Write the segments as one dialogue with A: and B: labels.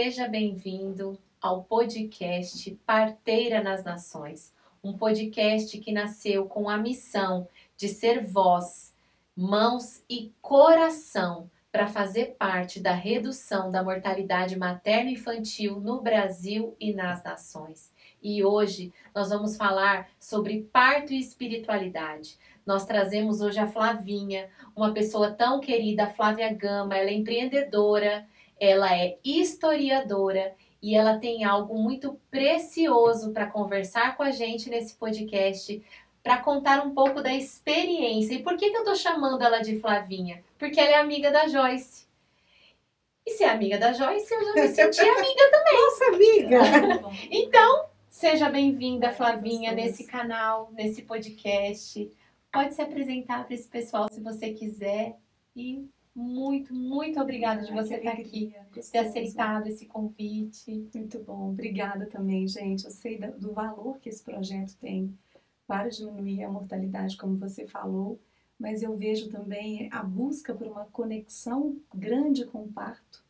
A: seja bem-vindo ao podcast Parteira nas Nações, um podcast que nasceu com a missão de ser voz, mãos e coração para fazer parte da redução da mortalidade materno-infantil no Brasil e nas nações. E hoje nós vamos falar sobre parto e espiritualidade. Nós trazemos hoje a Flavinha, uma pessoa tão querida, a Flávia Gama. Ela é empreendedora, ela é historiadora e ela tem algo muito precioso para conversar com a gente nesse podcast, para contar um pouco da experiência. E por que eu estou chamando ela de Flavinha? Porque ela é amiga da Joyce. E se é amiga da Joyce, eu já me senti amiga também.
B: Nossa, amiga!
A: Então, seja bem-vinda, Flavinha, nesse canal, nesse podcast. Pode se apresentar para esse pessoal se você quiser. E muito, muito obrigada de você estar aqui, ter aceitado esse convite.
B: Muito bom, obrigada também, gente. Eu sei do valor que esse projeto tem para diminuir a mortalidade, como você falou, mas eu vejo também a busca por uma conexão grande com o parto,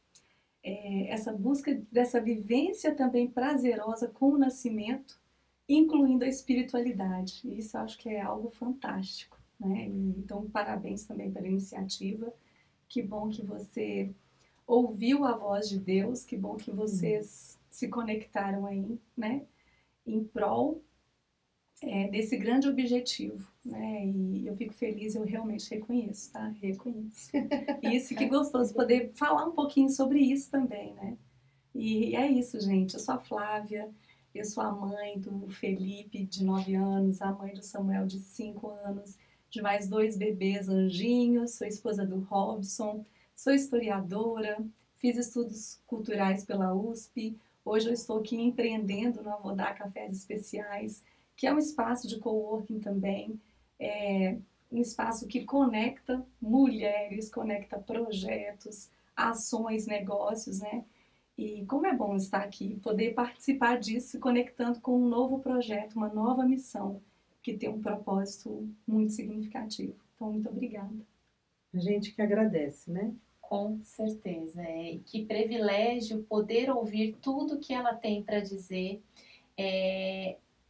B: essa busca dessa vivência também prazerosa com o nascimento, incluindo a espiritualidade. E isso eu acho que é algo fantástico, né? Então, parabéns também pela iniciativa. Que bom que você ouviu a voz de Deus, que bom que vocês se conectaram aí, né? Em prol desse grande objetivo, né? E eu fico feliz, eu realmente reconheço, tá? Reconheço. Isso, que gostoso poder falar um pouquinho sobre isso também, né? E é isso, gente. Eu sou a Flávia, eu sou a mãe do Felipe, de 9 anos, a mãe do Samuel, de 5 anos, de mais 2 bebês anjinhos, sou esposa do Robson, sou historiadora, fiz estudos culturais pela USP, hoje eu estou aqui empreendendo no Avodá Cafés Especiais, que é um espaço de coworking também, um espaço que conecta mulheres, conecta projetos, ações, negócios, né? E como é bom estar aqui, poder participar disso, conectando com um novo projeto, uma nova missão, que tem um propósito muito significativo. Então, muito obrigada.
C: A gente que agradece, né?
A: Com certeza. Que privilégio poder ouvir tudo que ela tem para dizer.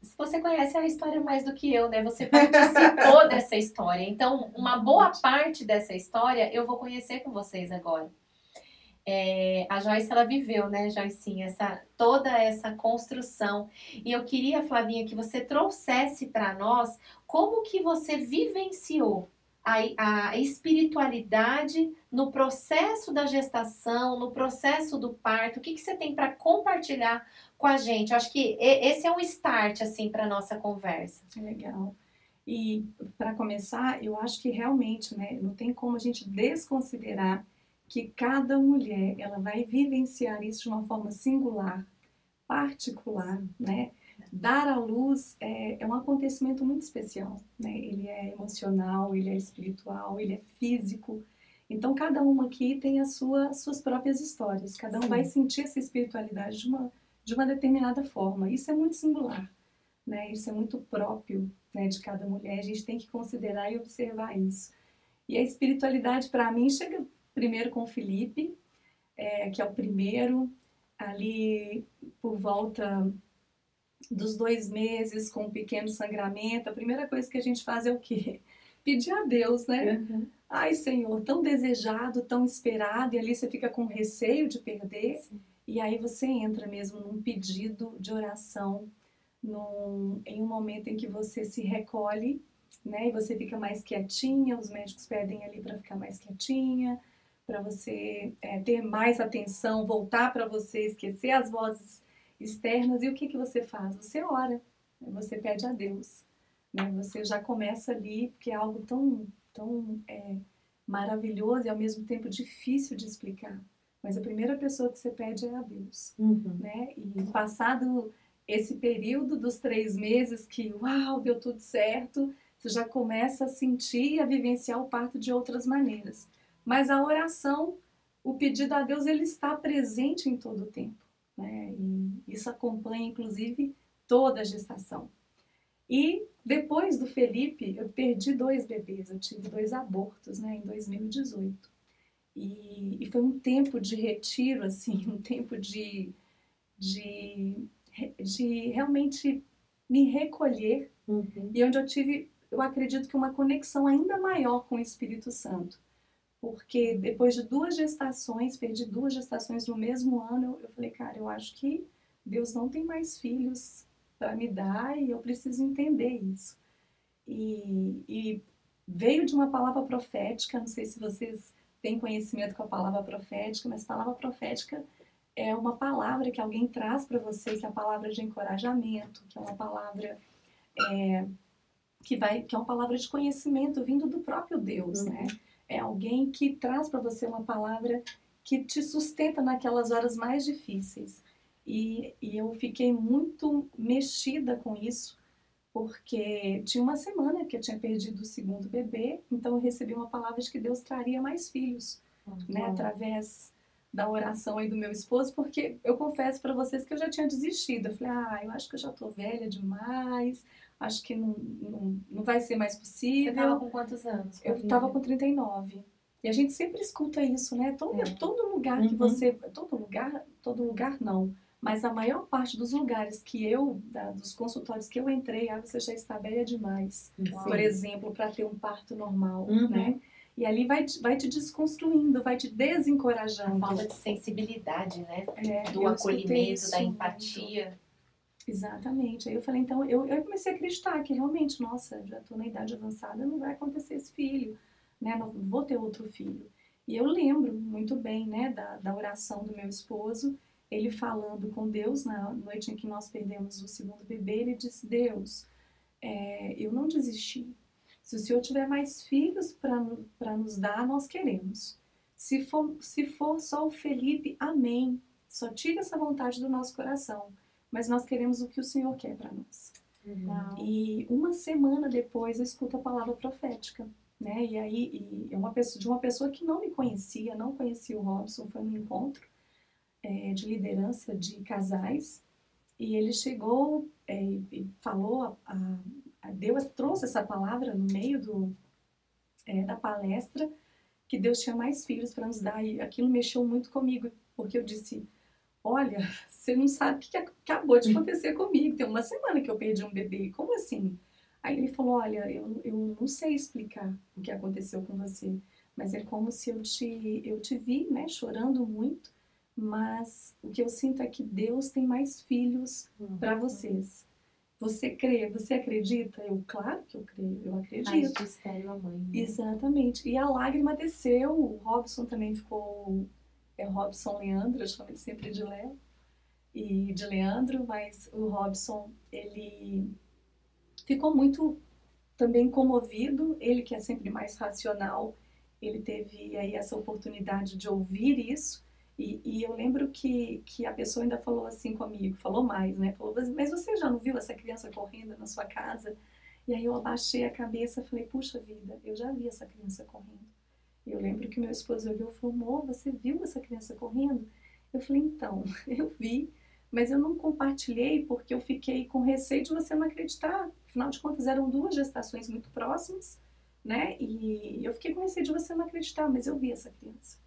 A: Se você conhece a história mais do que eu, né? Você participou dessa história. Então, uma boa parte dessa história eu vou conhecer com vocês agora. A Joyce, ela viveu, né, Joycinha, toda essa construção. E eu queria, Flavinha, que você trouxesse para nós como que você vivenciou a espiritualidade no processo da gestação, no processo do parto. O que você tem para compartilhar com a gente? Eu acho que esse é um start, assim, para nossa conversa.
B: Legal. E, para começar, eu acho que realmente, né, não tem como a gente desconsiderar que cada mulher, ela vai vivenciar isso de uma forma singular, particular, né? Dar à luz é um acontecimento muito especial, né? Ele é emocional, ele é espiritual, ele é físico. Então, cada uma aqui tem as suas próprias histórias. Cada um vai sentir essa espiritualidade de uma determinada forma. Isso é muito singular, né? Isso é muito próprio, né, de cada mulher. A gente tem que considerar e observar isso. E a espiritualidade, para mim, chega primeiro com o Felipe, que é o primeiro, ali por volta dos 2 meses, com um pequeno sangramento. A primeira coisa que a gente faz é o quê? Pedir a Deus, né?
C: Uhum.
B: Ai, Senhor, tão desejado, tão esperado, e ali você fica com receio de perder. Sim. E aí você entra mesmo num pedido de oração, em um momento em que você se recolhe, né? E você fica mais quietinha, os médicos pedem ali para ficar mais quietinha, para você ter mais atenção, voltar para você, esquecer as vozes externas. E o que você faz? Você ora, você pede a Deus, né? Você já começa ali, porque é algo tão maravilhoso e ao mesmo tempo difícil de explicar. Mas a primeira pessoa que você pede é a Deus, né? E passado esse período dos 3 meses que, uau, deu tudo certo, você já começa a sentir e a vivenciar o parto de outras maneiras. Mas a oração, o pedido a Deus, ele está presente em todo o tempo, né? E isso acompanha, inclusive, toda a gestação. E depois do Felipe, eu perdi 2 bebês, eu tive 2 abortos, né, em 2018. E foi um tempo de retiro, assim, um tempo de, de realmente me recolher,
C: Uhum.
B: e onde eu tive, eu acredito que uma conexão ainda maior com o Espírito Santo. Porque depois de 2 gestações, perdi 2 gestações no mesmo ano, eu falei, cara, eu acho que Deus não tem mais filhos para me dar e eu preciso entender isso. E veio de uma palavra profética, não sei se vocês têm conhecimento com a palavra profética, mas palavra profética é uma palavra que alguém traz para você, que é a palavra de encorajamento, que é uma palavra que é uma palavra de conhecimento vindo do próprio Deus, né? É alguém que traz para você uma palavra que te sustenta naquelas horas mais difíceis. E eu fiquei muito mexida com isso, porque tinha uma semana que eu tinha perdido o segundo bebê, então eu recebi uma palavra de que Deus traria mais filhos, né? Através da oração aí do meu esposo, porque eu confesso para vocês que eu já tinha desistido. Eu falei, eu acho que eu já tô velha demais, acho que não vai ser mais possível.
A: Você tava com quantos anos?
B: Eu tava com 39. E a gente sempre escuta isso, né? Todo lugar que você... Todo lugar não. Mas a maior parte dos lugares dos consultórios que eu entrei, você já está velha demais. Por exemplo, para ter um parto normal, né? E ali vai te desconstruindo, vai te desencorajando.
A: A falta de sensibilidade, né? Do
B: eu escutei
A: acolhimento,
B: isso
A: da
B: muito.
A: empatia.
B: Exatamente. Aí eu falei, então, eu comecei a acreditar que realmente, nossa, já estou na idade avançada, não vai acontecer esse filho, né? Não vou ter outro filho. E eu lembro muito bem, né, da oração do meu esposo, ele falando com Deus na noite em que nós perdemos o segundo bebê, ele disse, Deus, eu não desisti. Se o Senhor tiver mais filhos para nos dar, nós queremos. Se for só o Felipe, amém. Só tira essa vontade do nosso coração. Mas nós queremos o que o Senhor quer para nós. E uma semana depois eu escuto a palavra profética, né? E aí de uma pessoa que não me conhecia, não conhecia o Robson, foi um encontro de liderança de casais. E ele chegou e falou, Deus trouxe essa palavra no meio da palestra, que Deus tinha mais filhos para nos dar. E aquilo mexeu muito comigo, porque eu disse, olha, você não sabe o que acabou de acontecer comigo. Tem uma semana que eu perdi um bebê. Como assim? Aí ele falou, olha, eu não sei explicar o que aconteceu com você, mas é como se eu te vi, né, chorando muito, mas o que eu sinto é que Deus tem mais filhos para vocês. Você crê? Você acredita? Eu, claro que eu creio, eu acredito.
A: Faz de estéril a mãe. Né?
B: Exatamente. E a lágrima desceu, o Robson também ficou... Robson Leandro, eu chamo ele sempre de Léo e de Leandro, mas o Robson, ele ficou muito também comovido, ele que é sempre mais racional, ele teve aí essa oportunidade de ouvir isso, e eu lembro que a pessoa ainda falou assim comigo, falou mais, né? Falou, mas você já não viu essa criança correndo na sua casa? E aí eu abaixei a cabeça e falei, puxa vida, eu já vi essa criança correndo. E eu lembro que meu esposo olhou e falou, amor, você viu essa criança correndo? Eu falei, então, eu vi, mas eu não compartilhei porque eu fiquei com receio de você não acreditar. Afinal de contas, eram 2 gestações muito próximas, né? E eu fiquei com receio de você não acreditar, mas eu vi essa criança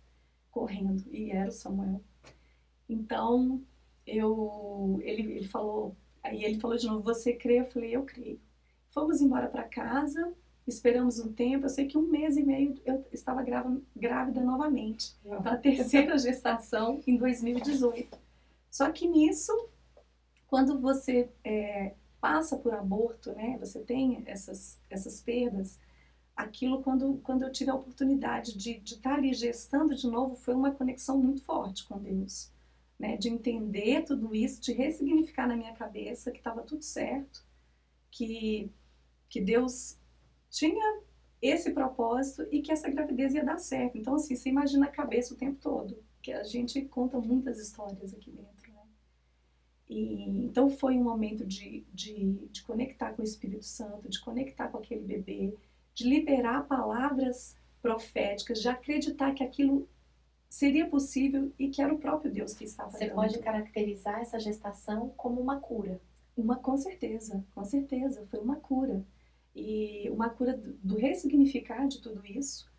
B: correndo, e era o Samuel. Então, ele falou, aí ele falou de novo, você crê? Eu falei, eu creio. Fomos embora para casa, esperamos um tempo, eu sei que 1 mês e meio eu estava grávida novamente, a terceira gestação em 2018. Só que nisso, quando você passa por aborto, né, você tem essas perdas, aquilo quando eu tive a oportunidade de estar ali gestando de novo, foi uma conexão muito forte com Deus, né, de entender tudo isso, de ressignificar na minha cabeça que estava tudo certo, que Deus tinha esse propósito e que essa gravidez ia dar certo. Então, assim, você imagina a cabeça o tempo todo, que a gente conta muitas histórias aqui dentro, né? Então, foi um momento de conectar com o Espírito Santo, de conectar com aquele bebê, de liberar palavras proféticas, de acreditar que aquilo seria possível e que era o próprio Deus que estava
A: Você
B: dando.
A: pode caracterizar essa gestação como uma cura.
B: Com certeza, foi uma cura. E uma cura do ressignificar de tudo isso,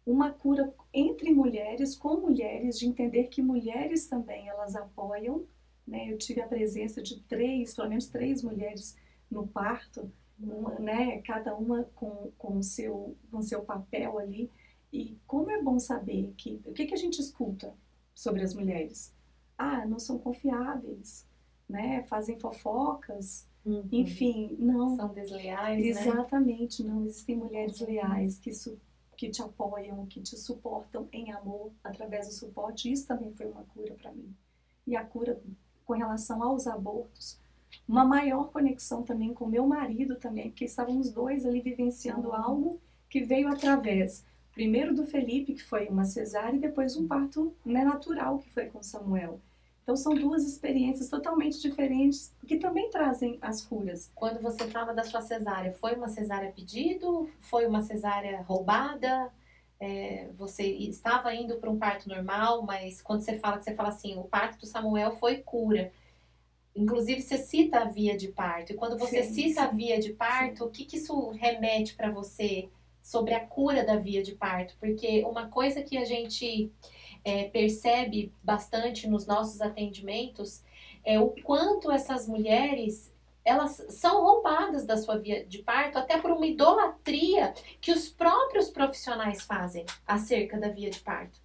B: uma cura entre mulheres, com mulheres, de entender que mulheres também elas apoiam, né? Eu tive a presença de pelo menos três mulheres no parto, né? Cada uma com o seu papel ali. E como é bom saber que o que a gente escuta sobre as mulheres? Ah, não são confiáveis, né? Fazem fofocas, enfim, não.
A: São desleais, né?
B: Exatamente, não existem mulheres leais que te apoiam, que te suportam em amor através do suporte. Isso também foi uma cura para mim. E a cura com relação aos abortos, uma maior conexão também com meu marido também, porque estávamos dois ali vivenciando algo que veio através, primeiro do Felipe, que foi uma cesárea, e depois um parto, né, natural, que foi com Samuel. Então são duas experiências totalmente diferentes que também trazem as curas.
A: Quando você fala da sua cesárea, foi uma cesárea a pedido? Foi uma cesárea roubada? Você estava indo para um parto normal, mas quando você fala assim, o parto do Samuel foi cura. Inclusive, você cita a via de parto. E quando você cita a via de parto, o que isso remete para você sobre a cura da via de parto? Porque uma coisa que a gente percebe bastante nos nossos atendimentos é o quanto essas mulheres elas são roubadas da sua via de parto até por uma idolatria que os próprios profissionais fazem acerca da via de parto.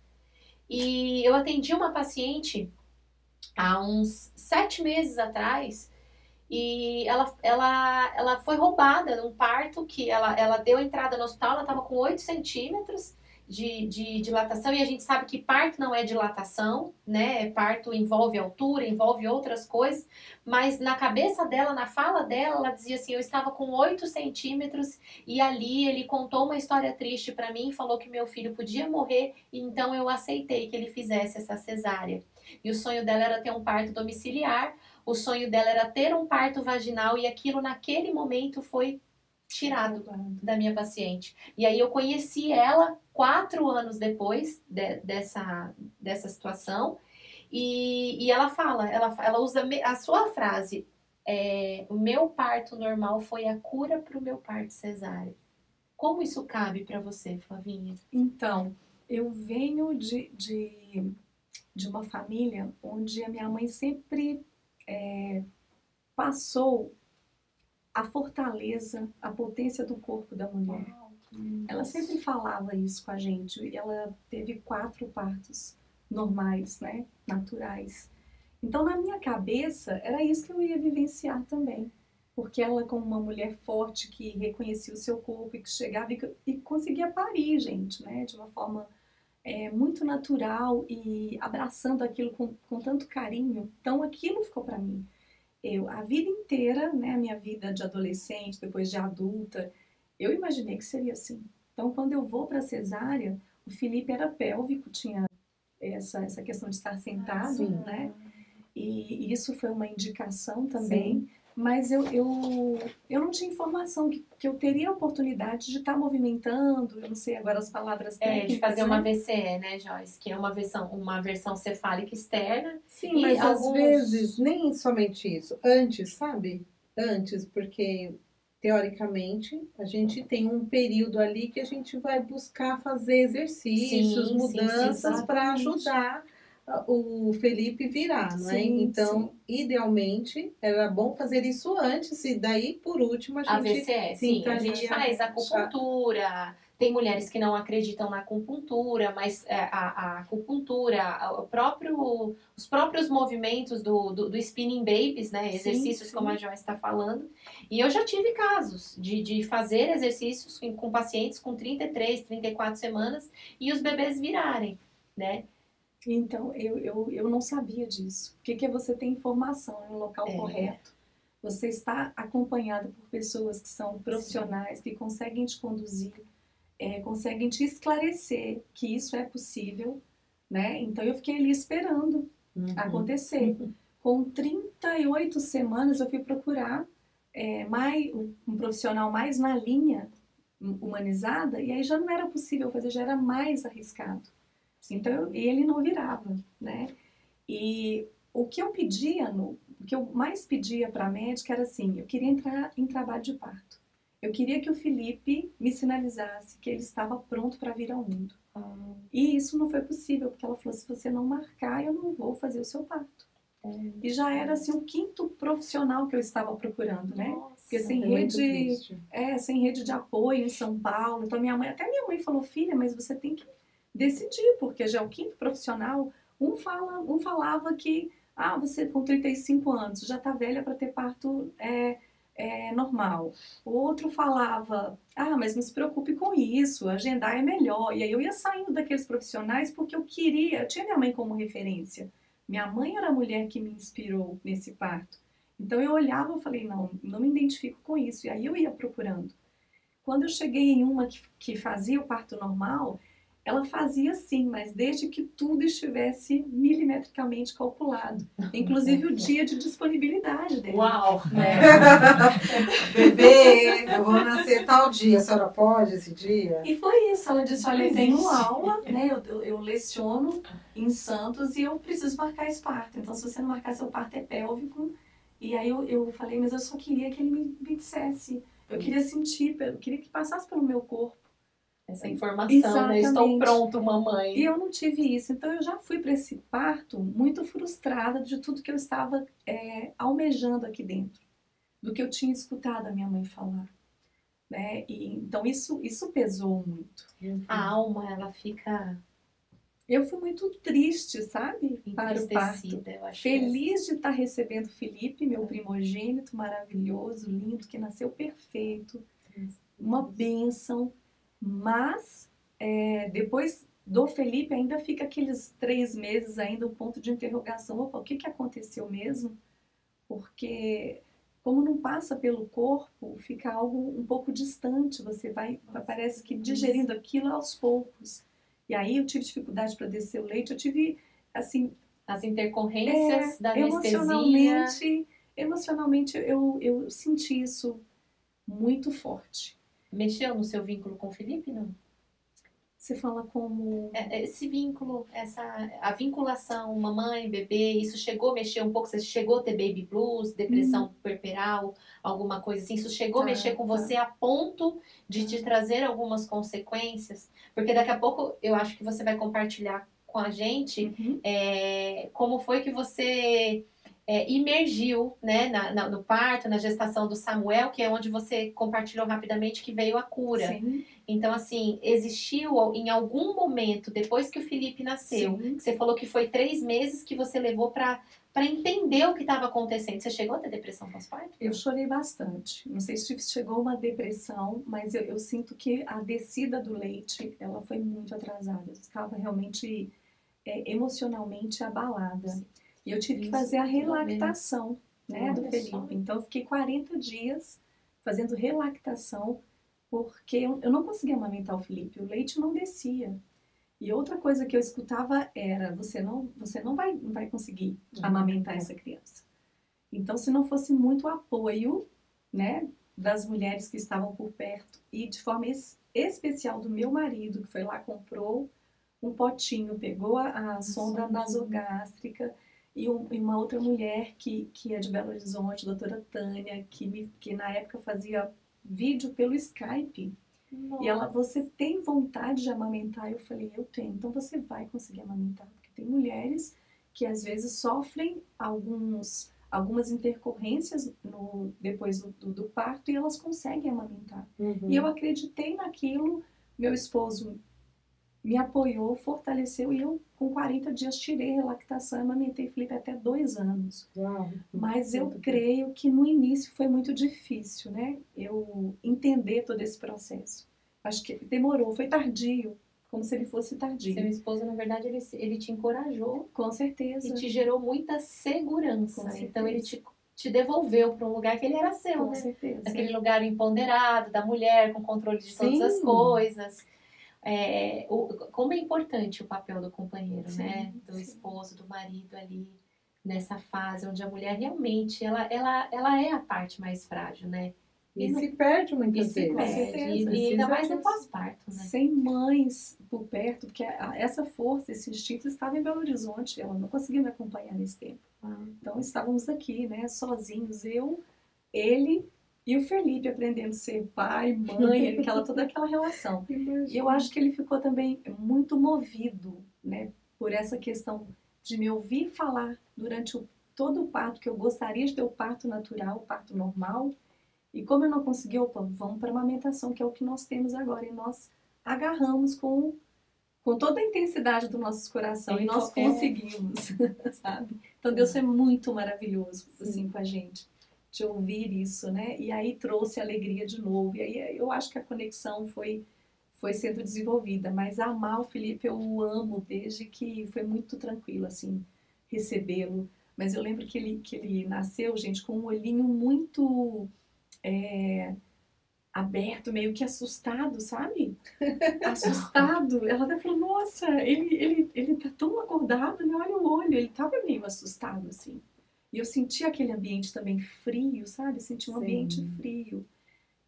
A: E eu atendi uma paciente há uns 7 meses atrás e ela foi roubada num parto que ela deu entrada no hospital, ela estava com 8 centímetros de dilatação, e a gente sabe que parto não é dilatação, né? Parto envolve altura, envolve outras coisas, mas na cabeça dela, na fala dela, ela dizia assim, eu estava com 8 centímetros e ali ele contou uma história triste para mim, falou que meu filho podia morrer, e então eu aceitei que ele fizesse essa cesárea. E o sonho dela era ter um parto domiciliar, o sonho dela era ter um parto vaginal, e aquilo naquele momento foi tirado da minha paciente. E aí eu conheci ela 4 anos depois dessa situação, e ela fala, ela usa a sua frase, o meu parto normal foi a cura para o meu parto cesárea. Como isso cabe para você, Flavinha?
B: Então, eu venho de uma família onde a minha mãe sempre passou a fortaleza, a potência do corpo da mulher. Ela sempre falava isso com a gente. Ela teve 4 partos normais, né? Naturais. Então, na minha cabeça, era isso que eu ia vivenciar também. Porque ela, como uma mulher forte, que reconhecia o seu corpo e que chegava e conseguia parir, gente, né? De uma forma muito natural e abraçando aquilo com tanto carinho. Então, aquilo ficou para mim. A vida inteira, né, a minha vida de adolescente, depois de adulta, eu imaginei que seria assim. Então, quando eu vou para a cesárea, o Felipe era pélvico, tinha essa questão de estar sentado, né? E isso foi uma indicação também. Sim. Mas eu não tinha informação que eu teria a oportunidade de estar movimentando, eu não sei agora as palavras técnicas.
A: De fazer uma VCE, né, Joyce? Que é uma versão cefálica externa.
C: Sim, mas às vezes nem somente isso. Antes, sabe? Antes, porque teoricamente a gente tem um período ali que a gente vai buscar fazer exercícios, mudanças para ajudar o Felipe virar, não é? Então, idealmente, era bom fazer isso antes e daí, por último, a gente
A: a gente faz acupuntura. Tem mulheres que não acreditam na acupuntura, mas a acupuntura, os próprios movimentos do spinning babies, né? Exercícios, como a Joyce está falando. E eu já tive casos de fazer exercícios com pacientes com 33, 34 semanas e os bebês virarem, né?
B: Então, eu não sabia disso. O que é você ter informação no local correto? Você está acompanhado por pessoas que são profissionais, que conseguem te conduzir, conseguem te esclarecer que isso é possível, né? Então, eu fiquei ali esperando acontecer. Com 38 semanas, eu fui procurar um profissional mais na linha humanizada, e aí já não era possível fazer, já era mais arriscado. Então, ele não virava, né? E o que eu pedia, o que eu mais pedia para a médica era assim, eu queria entrar em trabalho de parto. Eu queria que o Felipe me sinalizasse que ele estava pronto para vir ao mundo.
A: Ah,
B: E isso não foi possível, porque ela falou, se você não marcar, eu não vou fazer o seu parto. E já era assim o quinto profissional que eu estava procurando, né? Porque
A: nossa.
B: sem
C: É muito
B: rede,
C: triste.
B: sem rede de apoio em São Paulo. Então até minha mãe falou, filha, mas você tem que decidir, porque já é o quinto profissional. Um falava que, você com 35 anos já está velha para ter parto normal. O outro falava, mas não se preocupe com isso, agendar é melhor. E aí eu ia saindo daqueles profissionais porque eu tinha minha mãe como referência. Minha mãe era a mulher que me inspirou nesse parto. Então eu olhava e falei, não me identifico com isso. E aí eu ia procurando. Quando eu cheguei em uma que fazia o parto normal, ela fazia sim, mas desde que tudo estivesse milimetricamente calculado. Inclusive o dia de disponibilidade dele.
A: Uau!
C: Bebê, eu vou nascer tal dia, a senhora pode esse dia?
B: E foi isso, ela disse, olha, eu tenho aula, né, eu leciono em Santos e eu preciso marcar esse parto. Então, se você não marcar seu parto é pélvico. E aí eu falei, mas eu só queria que ele me dissesse. Eu queria sentir, eu queria que passasse pelo meu corpo.
A: Essa informação, né? Estou pronto, mamãe.
B: E eu não tive isso. Então, eu já fui para esse parto muito frustrada de tudo que eu estava almejando aqui dentro. Do que eu tinha escutado a minha mãe falar. Né? E, então isso pesou muito.
A: A alma, ela fica...
B: Eu fui muito triste, sabe? Para o parto.
A: Eu acho
B: Feliz de estar recebendo o Felipe, meu primogênito maravilhoso, lindo, que nasceu perfeito. Uma bênção. Mas, depois do Felipe, ainda fica aqueles 3 meses ainda um ponto de interrogação. Opa, o que aconteceu mesmo? Porque... como não passa pelo corpo, fica algo um pouco distante, você parece que digerindo aquilo aos poucos. E aí eu tive dificuldade para descer o leite, eu tive, assim...
A: as intercorrências da anestesia.
B: Emocionalmente eu senti isso muito forte.
A: Mexeu no seu vínculo com o Felipe, não?
B: Você fala como...
A: Esse vínculo, a vinculação mamãe, bebê, isso chegou a mexer um pouco? Você chegou a ter baby blues, depressão puerperal, alguma coisa assim? Isso chegou a mexer com você a ponto de te trazer algumas consequências? Porque daqui a pouco eu acho que você vai compartilhar com a gente como foi que você imergiu, né, no parto, na gestação do Samuel, que é onde você compartilhou rapidamente que veio a cura.
B: Sim.
A: Então, assim, existiu em algum momento, depois que o Felipe nasceu, que você falou que foi 3 meses que você levou para entender o que estava acontecendo. Você chegou a ter depressão pós-parto?
B: Eu chorei bastante. Não sei se chegou uma depressão, mas eu sinto que a descida do leite, ela foi muito atrasada. Eu estava realmente emocionalmente abalada. Sim. E eu tive que fazer a relactação, né, do Felipe. Então, eu fiquei 40 dias fazendo relactação, porque eu não conseguia amamentar o Felipe, o leite não descia. E outra coisa que eu escutava era, você não vai conseguir amamentar essa criança. Então, se não fosse muito apoio, né, das mulheres que estavam por perto, e de forma especial do meu marido, que foi lá, comprou um potinho, pegou a sonda nasogástrica, e uma outra mulher que é de Belo Horizonte, a doutora Tânia, que na época fazia vídeo pelo Skype. Nossa. E ela, você tem vontade de amamentar? Eu falei, eu tenho. Então você vai conseguir amamentar. Porque tem mulheres que às vezes sofrem algumas intercorrências depois do parto e elas conseguem amamentar. E eu acreditei naquilo, meu esposo me apoiou, fortaleceu e eu com 40 dias tirei a lactação e amamentei Felipe até 2 anos.
C: Uau,
B: mas eu creio que no início foi muito difícil, né? Eu entender todo esse processo. Acho que demorou, foi tardio, como se ele fosse tardio.
A: Seu esposo, na verdade, ele te encorajou.
B: Com certeza.
A: E te gerou muita segurança.
B: Com certeza.
A: Então ele te devolveu para um lugar que ele era seu,
B: com
A: né?
B: certeza.
A: Aquele lugar empoderado, da mulher, com controle de todas as coisas. Como é importante o papel do companheiro, né? Do esposo, do marido ali, nessa fase onde a mulher realmente, ela é a parte mais frágil, né?
C: E se perde muitas vezes.
B: Com certeza.
A: E ainda mais no pós-parto, né?
B: Sem mães por perto, porque essa força, esse instinto estava em Belo Horizonte, ela não conseguia me acompanhar nesse tempo. Então estávamos aqui, né, sozinhos, eu, ele E o Felipe aprendendo a ser pai, mãe, toda aquela relação. E eu acho que ele ficou também muito movido, né, por essa questão de me ouvir falar durante todo o parto, que eu gostaria de ter o parto natural, o parto normal. E como eu não consegui, opa, vamos para a amamentação, que é o que nós temos agora. E nós agarramos com toda a intensidade do nosso coração e nós conseguimos, sabe? Então Deus foi muito maravilhoso, assim, com a gente, de ouvir isso, né? E aí trouxe alegria de novo. E aí eu acho que a conexão foi sendo desenvolvida. Mas amar o Felipe eu o amo desde que foi muito tranquilo, assim, recebê-lo. Mas eu lembro que ele nasceu, gente, com um olhinho muito aberto, meio que assustado, sabe? Assustado. Ela até falou, nossa, ele tá tão acordado, né? Olha o olho. Ele tava meio assustado, assim. E eu senti aquele ambiente também frio, sabe? Senti um ambiente frio.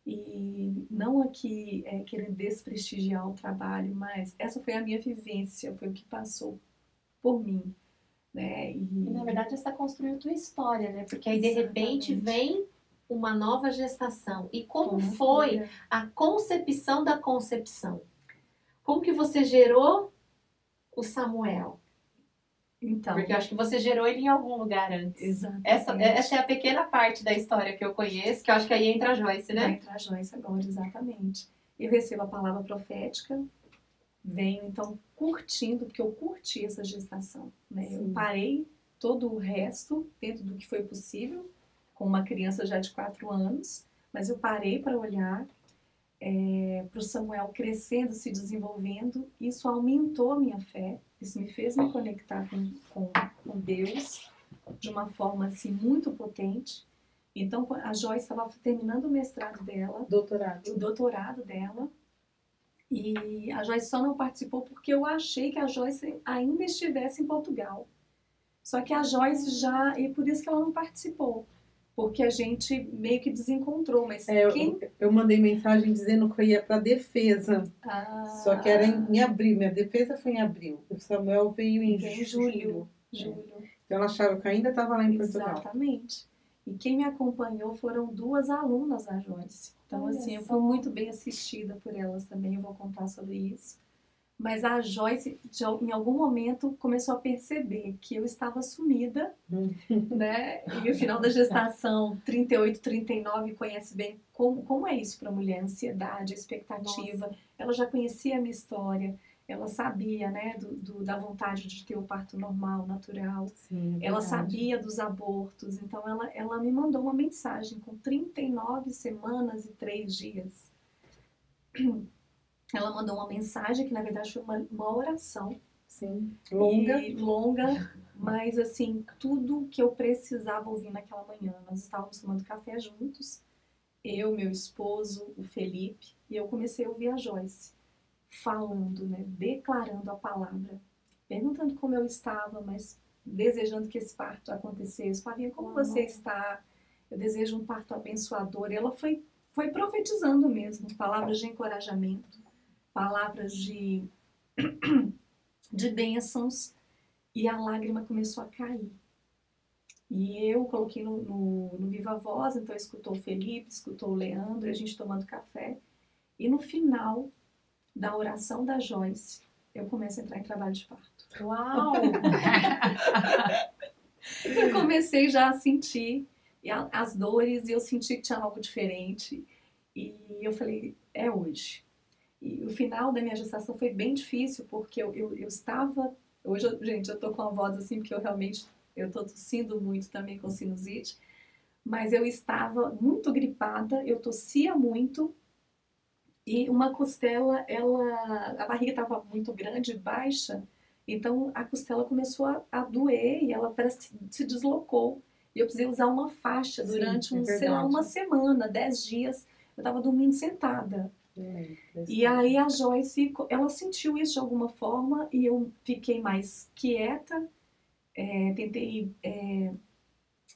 B: E não aqui querendo desprestigiar o trabalho, mas essa foi a minha vivência, foi o que passou por mim, né?
A: E na verdade você está construindo a tua história, né? Porque aí de repente vem uma nova gestação. E como foi a concepção da concepção? Como que você gerou o Samuel?
B: Então,
A: porque eu acho que você gerou ele em algum lugar antes.
B: Exatamente.
A: Essa é a pequena parte da história que eu conheço, que eu acho que aí entra a Joyce, né?
B: Vai entrar a Joyce agora, exatamente. Eu recebo a palavra profética, venho então curtindo, porque eu curti essa gestação, né? Eu parei todo o resto dentro do que foi possível, com uma criança já de 4 anos, mas eu parei para olhar para o Samuel crescendo, se desenvolvendo. Isso aumentou a minha fé, isso me fez me conectar com Deus de uma forma assim muito potente. Então a Joyce estava terminando o mestrado dela, o doutorado dela, e a Joyce só não participou porque eu achei que a Joyce ainda estivesse em Portugal. Só que a Joyce já, e por isso que ela não participou, porque a gente meio que desencontrou, mas
C: eu mandei mensagem dizendo que eu ia para defesa. Só que era em abril, minha defesa foi em abril. O Samuel veio em julho. Então ela achava que eu ainda estava lá em Portugal.
B: Exatamente. E quem me acompanhou foram 2 alunas da Joyce. Então, assim, eu fui muito bem assistida por elas também, eu vou contar sobre isso. Mas a Joyce, em algum momento, começou a perceber que eu estava sumida, né? E o final da gestação, 38, 39, conhece bem como é isso para a mulher, ansiedade, expectativa. Nossa. Ela já conhecia a minha história, ela sabia, né, da vontade de ter o parto normal, natural.
C: Sim,
B: ela sabia dos abortos, então ela me mandou uma mensagem com 39 semanas e 3 dias. Ela mandou uma mensagem que na verdade foi uma oração.
C: Sim,
B: longa, mas assim, tudo que eu precisava ouvir naquela manhã. Nós estávamos tomando café juntos, eu, meu esposo, o Felipe, e eu comecei a ouvir a Joyce falando, né, declarando a palavra, perguntando como eu estava, mas desejando que esse parto acontecesse. Flavinha, como você está? Eu desejo um parto abençoador. E ela foi profetizando mesmo, palavras de encorajamento, palavras de bênçãos, e a lágrima começou a cair. E eu coloquei no Viva Voz, então escutou o Felipe, escutou o Leandro, a gente tomando café. E no final da oração da Joyce, eu começo a entrar em trabalho de parto.
A: Uau!
B: Eu comecei já a sentir as dores e eu senti que tinha algo diferente. E eu falei, é hoje. E o final da minha gestação foi bem difícil, porque eu estava... Hoje, gente, eu tô com a voz assim, porque eu tô tossindo muito também com sinusite. Mas eu estava muito gripada, eu tossia muito. E uma costela, a barriga estava muito grande, baixa. Então, a costela começou a doer e ela parece que se deslocou. E eu precisei usar uma faixa durante, sei lá, uma semana, 10 dias. Eu estava dormindo sentada. E aí a Joyce, ela sentiu isso de alguma forma e eu fiquei mais quieta, tentei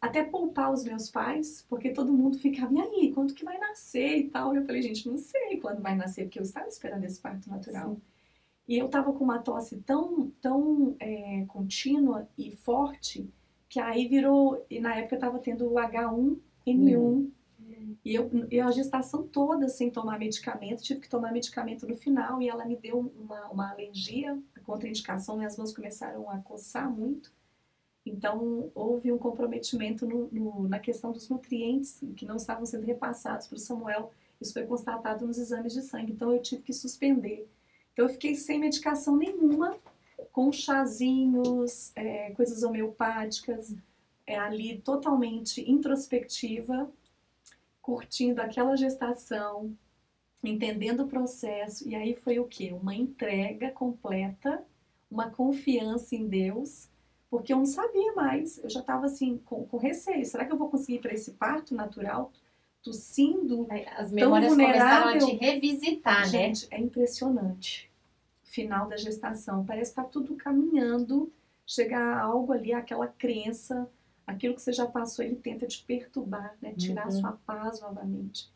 B: até poupar os meus pais, porque todo mundo ficava, e aí, quando que vai nascer e tal? Eu falei, gente, não sei quando vai nascer, porque eu estava esperando esse parto natural. Sim. E eu estava com uma tosse tão contínua e forte, que aí virou, e na época eu estava tendo o H1N1, E a gestação toda sem tomar medicamento, tive que tomar medicamento no final e ela me deu uma alergia, a contraindicação, minhas mãos começaram a coçar muito. Então, houve um comprometimento na questão dos nutrientes que não estavam sendo repassados para o Samuel. Isso foi constatado nos exames de sangue, então eu tive que suspender. Então, eu fiquei sem medicação nenhuma, com chazinhos, coisas homeopáticas, ali totalmente introspectiva, curtindo aquela gestação, entendendo o processo. E aí foi o quê? Uma entrega completa, uma confiança em Deus, porque eu não sabia mais. Eu já estava assim, com receio. Será que eu vou conseguir ir para esse parto natural? Tossindo,
A: As
B: tão
A: memórias começaram a
B: vulnerável.
A: te revisitar, né?
B: Gente, é impressionante. Final da gestação, parece que está tudo caminhando, chegar a algo ali, aquela crença, aquilo que você já passou, ele tenta te perturbar, né? Tirar a sua paz novamente.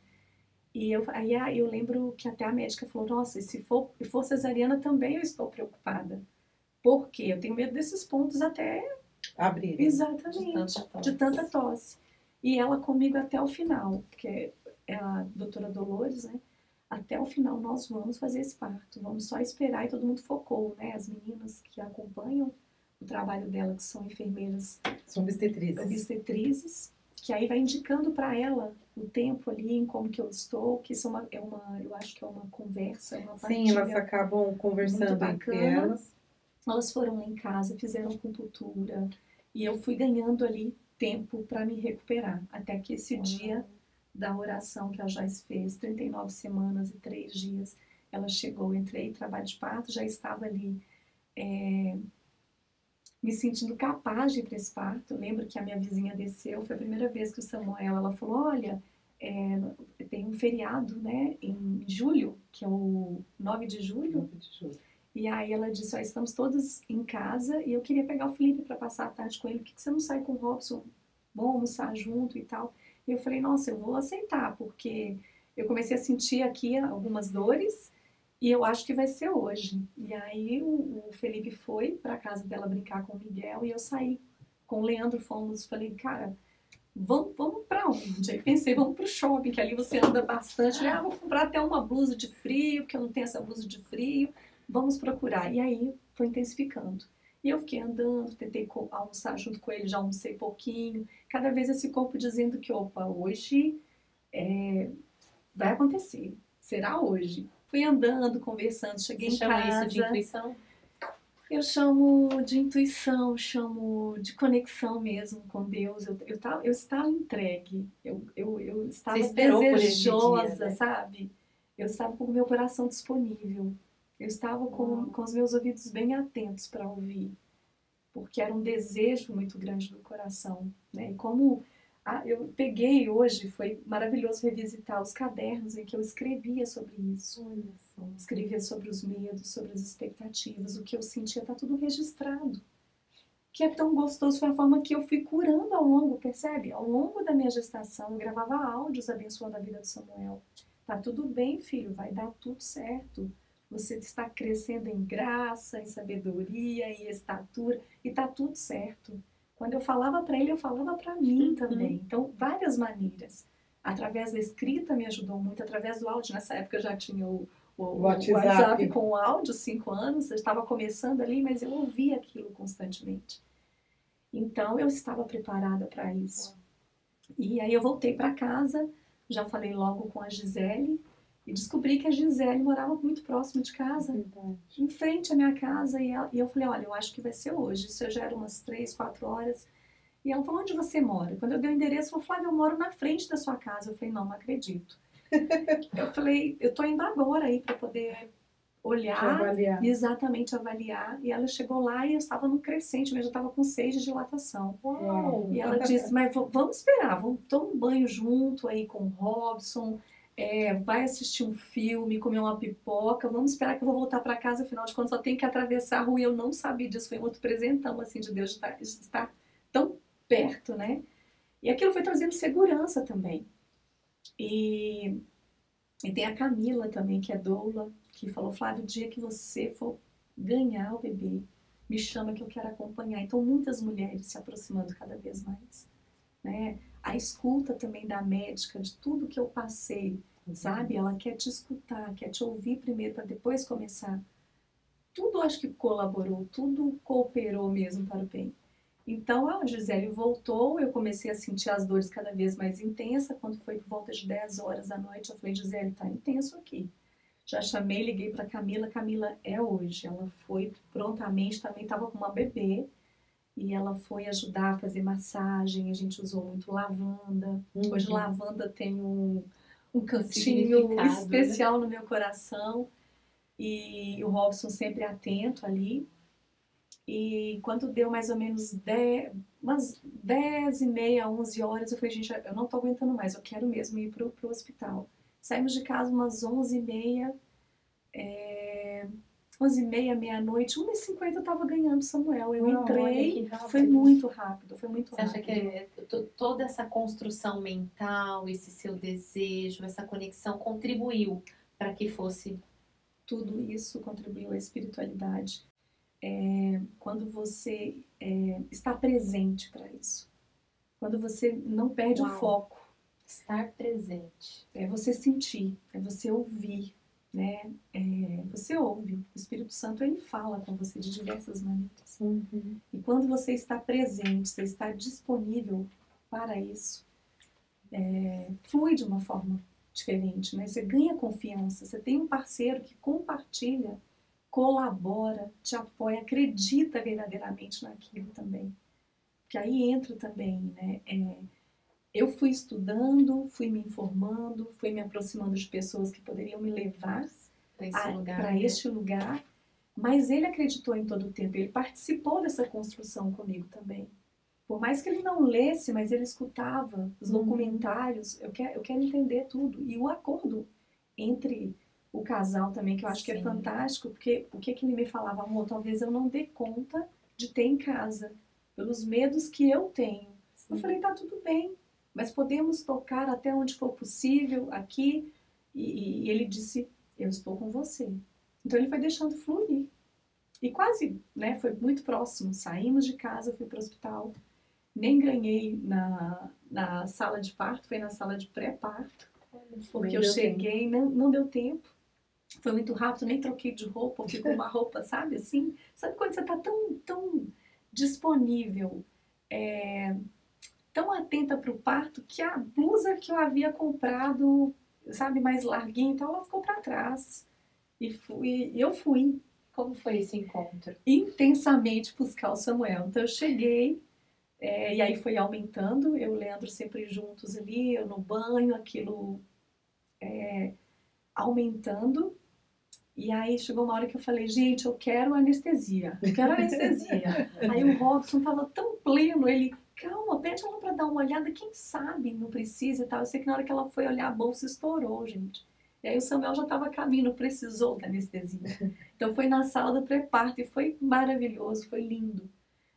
B: E aí eu lembro que até a médica falou, nossa, e se for cesariana também eu estou preocupada. Por quê? Eu tenho medo desses pontos até
C: Abrir.
B: exatamente, de tanta tosse. E ela comigo até o final, porque é a doutora Dolores, né? Até o final nós vamos fazer esse parto, vamos só esperar, e todo mundo focou, né? As meninas que acompanham o trabalho dela, que são enfermeiras,
C: São
B: obstetrizes, que aí vai indicando para ela o tempo ali, em como que eu estou, que isso eu acho que é uma conversa, uma partilha.
C: Sim, elas acabam conversando entre elas.
B: Elas foram lá em casa, fizeram acupuntura, e eu fui ganhando ali tempo para me recuperar, até que esse dia da oração que a Joyce fez, 39 semanas e 3 dias, ela chegou, entrei em trabalho de parto, já estava ali me sentindo capaz de ir para esse parto. Eu lembro que a minha vizinha desceu, foi a primeira vez que o Samuel, ela falou, olha, tem um feriado, né, em julho, que é o 9 de julho.
C: 9 de julho.
B: E aí ela disse, ó, estamos todos em casa e eu queria pegar o Felipe para passar a tarde com ele, por que você não sai com o Robson? Vamos almoçar junto e tal. E eu falei, nossa, eu vou aceitar, porque eu comecei a sentir aqui algumas dores e eu acho que vai ser hoje. E aí o Felipe foi para casa dela brincar com o Miguel e eu saí com o Leandro, fomos, falei, cara, vamos para onde? Aí pensei, vamos para o shopping, que ali você anda bastante. Falei, vou comprar até uma blusa de frio, porque eu não tenho essa blusa de frio. Vamos procurar. E aí foi intensificando. E eu fiquei andando, tentei almoçar junto com ele, já almocei pouquinho. Cada vez esse corpo dizendo que, opa, hoje vai acontecer. Será hoje. Fui andando, conversando, cheguei
A: Você
B: em
A: chama
B: casa.
A: isso de intuição?
B: Eu chamo de intuição, chamo de conexão mesmo com Deus. Eu estava entregue, eu estava desejosa,
A: né?
B: sabe? Eu estava com o meu coração disponível. Eu estava com os meus ouvidos bem atentos para ouvir, porque era um desejo muito grande do coração, né? E como eu peguei hoje, foi maravilhoso revisitar os cadernos em que eu escrevia sobre isso. Escrevia sobre os medos, sobre as expectativas, o que eu sentia, tá tudo registrado. Que é tão gostoso, foi a forma que eu fui curando ao longo, percebe? Ao longo da minha gestação, eu gravava áudios abençoando a vida do Samuel. Tá tudo bem, filho, vai dar tudo certo. Você está crescendo em graça, em sabedoria, em estatura, e tá tudo certo. Quando eu falava para ele, eu falava para mim também. Então, várias maneiras. Através da escrita me ajudou muito, através do áudio. Nessa época eu já tinha o WhatsApp com o áudio, 5 anos, eu estava começando ali, mas eu ouvia aquilo constantemente. Então eu estava preparada para isso. E aí eu voltei para casa, já falei logo com a Gisele, e descobri que a Gisele morava muito próximo de casa, em frente à minha casa, e eu falei, olha, eu acho que vai ser hoje. Isso já era umas 3, 4 horas. E ela falou, onde você mora? Quando eu dei o endereço, ela falou, Flávia, eu moro na frente da sua casa. Eu falei, não acredito. Eu falei, eu tô indo agora aí para poder olhar, exatamente avaliar. E ela chegou lá e eu estava no crescente, mas eu estava com 6 de dilatação.
C: Uau.
B: E ela disse, mas vamos esperar, vamos tomar um banho junto aí com o Robson, vai assistir um filme, comer uma pipoca, vamos esperar que eu vou voltar para casa, afinal de contas só tenho que atravessar a rua. E eu não sabia disso, foi um outro presentão assim de Deus de estar tão perto, né? E aquilo foi trazendo segurança também. E tem a Camila também, que é doula, que falou, Flávio, o dia que você for ganhar o bebê, me chama que eu quero acompanhar. Então, muitas mulheres se aproximando cada vez mais. né? A escuta também da médica, de tudo que eu passei, sabe? Ela quer te escutar, quer te ouvir primeiro para depois começar. Tudo acho que colaborou, tudo cooperou mesmo para o bem. Então a Gisele voltou, eu comecei a sentir as dores cada vez mais intensas. Quando foi por volta de 10 horas da noite, eu falei, Gisele, tá intenso aqui. Já chamei, liguei para Camila, Camila é hoje. Ela foi prontamente, também estava com uma bebê, e ela foi ajudar a fazer massagem, a gente usou muito lavanda. Hoje lavanda tem um cantinho especial no meu coração, e o Robson sempre atento ali. E quando deu mais ou menos umas 10 e meia, 11 horas, eu falei, gente, eu não tô aguentando mais, eu quero mesmo ir pro hospital. Saímos de casa umas 11 e meia, 11 e meia, meia-noite, 1h50 eu tava ganhando Samuel. Eu entrei, foi muito rápido, foi muito
A: Você
B: rápido.
A: acha que toda essa construção mental, esse seu desejo, essa conexão contribuiu para que fosse...
B: Tudo isso contribuiu à espiritualidade. Quando você está presente para isso. Quando você não perde o foco.
A: Estar presente.
B: É você sentir, é você ouvir, né? Você ouve. O Espírito Santo, ele fala com você de diversas maneiras. E quando você está presente, você está disponível para isso, flui de uma forma diferente, né? Você ganha confiança, você tem um parceiro que compartilha, colabora, te apoia, acredita verdadeiramente naquilo também. Que aí entra também, né? Eu fui estudando, fui me informando, fui me aproximando de pessoas que poderiam me levar para este lugar, mas ele acreditou em todo o tempo, ele participou dessa construção comigo também. Por mais que ele não lesse, mas ele escutava os documentários, eu quero entender tudo. E o acordo entre o casal também, que eu acho que é fantástico, porque o que ele me falava, amor, talvez eu não dê conta de ter em casa, pelos medos que eu tenho. Eu falei, tá tudo bem, mas podemos tocar até onde for possível aqui. E ele disse, eu estou com você. Então ele foi deixando fluir. E quase, né, foi muito próximo. Saímos de casa, fui para o hospital. Nem ganhei na sala de parto, foi na sala de pré-parto. Porque eu cheguei, não deu tempo. Foi muito rápido, nem troquei de roupa, ficou uma roupa, sabe, assim? Sabe quando você tá tão disponível, tão atenta para o parto, que a blusa que eu havia comprado, sabe, mais larguinha, então ela ficou para trás. E eu fui.
A: Como foi esse encontro?
B: Intensamente buscar o Samuel. Então eu cheguei, e aí foi aumentando, eu e o Leandro sempre juntos ali, eu no banho, aquilo aumentando. E aí chegou uma hora que eu falei, gente, eu quero anestesia, eu quero anestesia. Aí o Robson tava tão pleno, ele, calma, pede ela pra dar uma olhada, quem sabe não precisa e tal. Eu sei que na hora que ela foi olhar, a bolsa estourou, gente. E aí o Samuel já tava a caminho, não precisou da anestesia. Então foi na sala do pré-parto e foi maravilhoso, foi lindo.